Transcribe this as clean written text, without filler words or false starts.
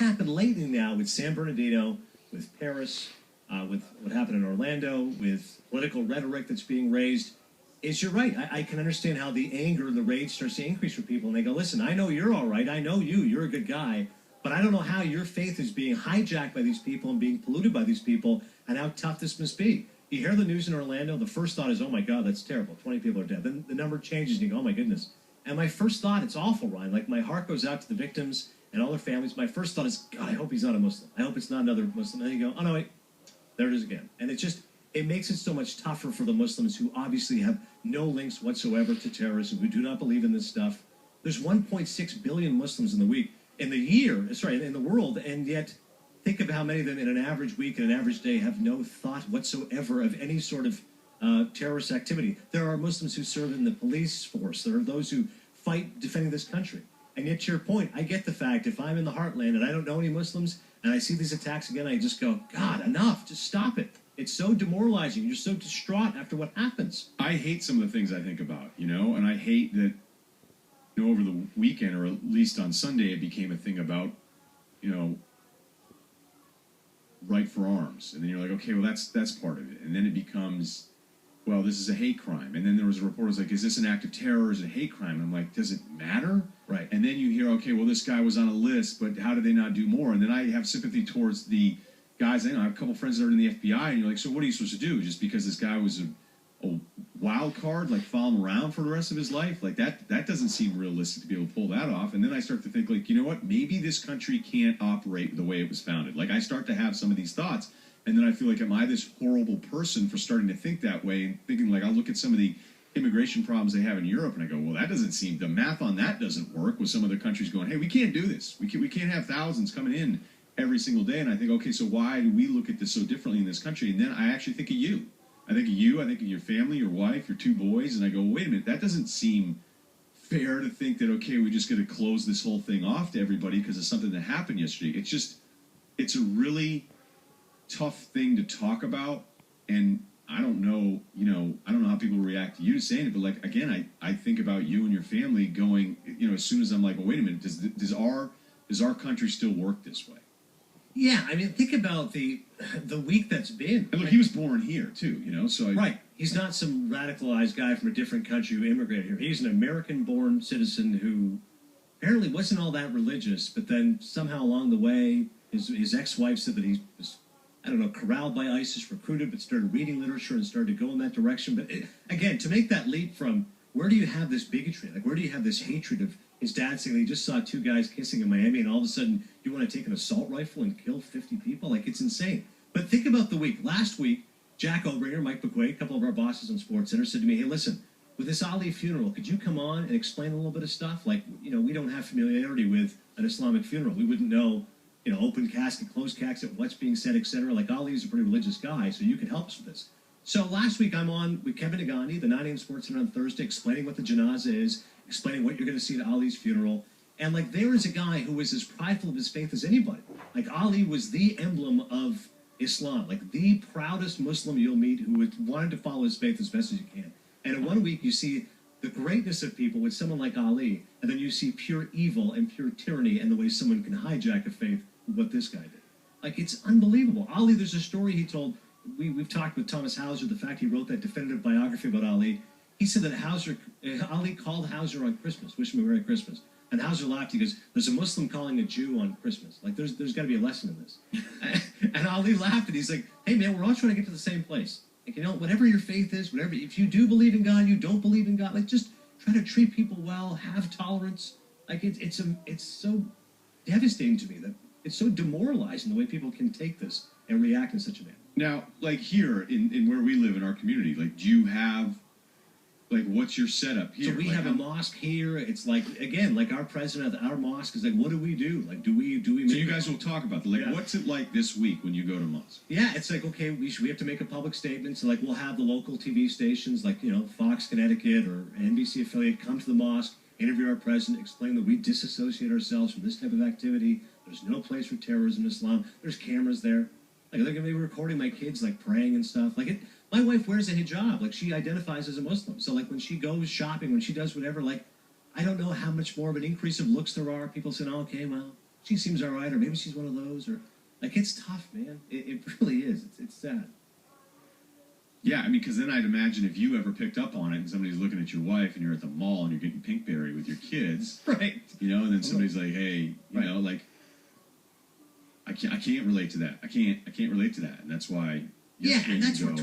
happened lately now with San Bernardino, with Paris, with what happened in Orlando, with political rhetoric that's being raised, is you're right. I can understand how the anger and the rage starts to increase for people, and they go, listen, I know you're all right. I know you're a good guy, but I don't know how your faith is being hijacked by these people and being polluted by these people, and how tough this must be. You hear the news in Orlando, the first thought is, oh my God, that's terrible. 20 people are dead. Then the number changes, and you go, oh my goodness. And my first thought, it's awful, Ryan. Like, my heart goes out to the victims and all their families. My first thought is, God, I hope he's not a Muslim. I hope it's not another Muslim. And then you go, oh no, wait, there it is again. And it makes it so much tougher for the Muslims who obviously have no links whatsoever to terrorism, who do not believe in this stuff. There's 1.6 billion Muslims in the world, and yet think of how many of them in an average week and an average day have no thought whatsoever of any sort of terrorist activity. There are Muslims who serve in the police force. There are those who fight defending this country. And yet, to your point, I get the fact, if I'm in the heartland and I don't know any Muslims and I see these attacks again, I just go, God, enough, just stop it. It's so demoralizing. You're so distraught after what happens. I hate some of the things I think about, and I hate that, over the weekend, or at least on Sunday, it became a thing about, right for arms. And then you're like, okay, well, that's part of it. And then it becomes, well, this is a hate crime. And then there was a report that was like, is this an act of terror or is it a hate crime? And I'm like, does it matter? Right. And then you hear, okay, well, this guy was on a list, but how did they not do more? And then I have sympathy towards the guys. I have a couple friends that are in the FBI, and you're like, so what are you supposed to do? Just because this guy was a wild card, like follow him around for the rest of his life? Like that doesn't seem realistic to be able to pull that off. And then I start to think, like, you know what? Maybe this country can't operate the way it was founded. Like, I start to have some of these thoughts, and then I feel like, am I this horrible person for starting to think that way and thinking, like, I'll look at some of the immigration problems they have in Europe, and I go, well, that doesn't seem, the math on that doesn't work, with some other countries going, hey, we can't do this. We can't have thousands coming in every single day. And I think, okay, so why do we look at this so differently in this country? And then I actually think of you. I think of your family, your wife, your two boys, and I go, well, wait a minute, that doesn't seem fair to think that, okay, we just got to close this whole thing off to everybody because of something that happened yesterday. It's a really tough thing to talk about, and I don't know how people react to you saying it, but, like, again, I think about you and your family going, as soon as I'm like, well, wait a minute, does our country still work this way? Yeah, I mean, think about the week that's been. And look, he was born here too, so right. He's not some radicalized guy from a different country who immigrated here. He's an American-born citizen who apparently wasn't all that religious, but then somehow along the way, his ex-wife said that he was, corralled by ISIS, recruited, but started reading literature and started to go in that direction. But again, to make that leap from where do you have this bigotry? Like, where do you have this hatred of his dad saying he just saw two guys kissing in Miami, and all of a sudden you want to take an assault rifle and kill 50 people? Like, it's insane. But think about the week. Last week, Jack Obringer, Mike McQuaid, a couple of our bosses on SportsCenter, said to me, hey, listen, with this Ali funeral, could you come on and explain a little bit of stuff? Like, we don't have familiarity with an Islamic funeral. We wouldn't know, open casket, closed casket, what's being said, etc. Like, Ali's a pretty religious guy, so you could help us with this. So last week I'm on with Kevin Nagani, the 9 a.m. SportsCenter on Thursday, explaining what the janazah is, explaining what you're going to see at Ali's funeral. And, like, there is a guy who was as prideful of his faith as anybody. Like, Ali was the emblem of Islam, like the proudest Muslim you'll meet who wanted to follow his faith as best as you can. And in 1 week you see the greatness of people with someone like Ali, and then you see pure evil and pure tyranny and the way someone can hijack a faith with what this guy did. Like, it's unbelievable. Ali, there's a story he told. We've talked with Thomas Hauser, the fact he wrote that definitive biography about Ali. He said that Ali called Hauser on Christmas, wish him a Merry Christmas. And Hauser laughed. He goes, there's a Muslim calling a Jew on Christmas. Like, there's got to be a lesson in this. And Ali laughed, and he's like, hey, man, we're all trying to get to the same place. Like, whatever your faith is, if you do believe in God, you don't believe in God, like, just try to treat people well, have tolerance. Like, it's so devastating to me that it's so demoralizing the way people can take this and react in such a manner. Now, like, here in where we live in our community, like, do you have, like, what's your setup here? So we have a mosque here. It's like, again, like, our president of our mosque is like, what do we do? Like, do we make... So you guys will talk about that. Like, yeah. What's it like this week when you go to mosque? Yeah, it's like, okay, we have to make a public statement. So, like, we'll have the local TV stations, like, Fox Connecticut or NBC affiliate, come to the mosque, interview our president, explain that we disassociate ourselves from this type of activity. There's no place for terrorism in Islam. There's cameras there. Like, they're going to be recording my kids, like, praying and stuff. Like, my wife wears a hijab. Like, she identifies as a Muslim. So, like, when she goes shopping, when she does whatever, like, I don't know how much more of an increase of looks there are. People say, oh, okay, well, she seems all right, or maybe she's one of those, or like it's tough, man. It really is. It's sad. Yeah, I mean, because then I'd imagine if you ever picked up on it and somebody's looking at your wife and you're at the mall and you're getting Pinkberry with your kids, right? You know, and then somebody's like, hey, you know, like, I can't relate to that. I can't relate to that, and that's why. Yeah, and that's what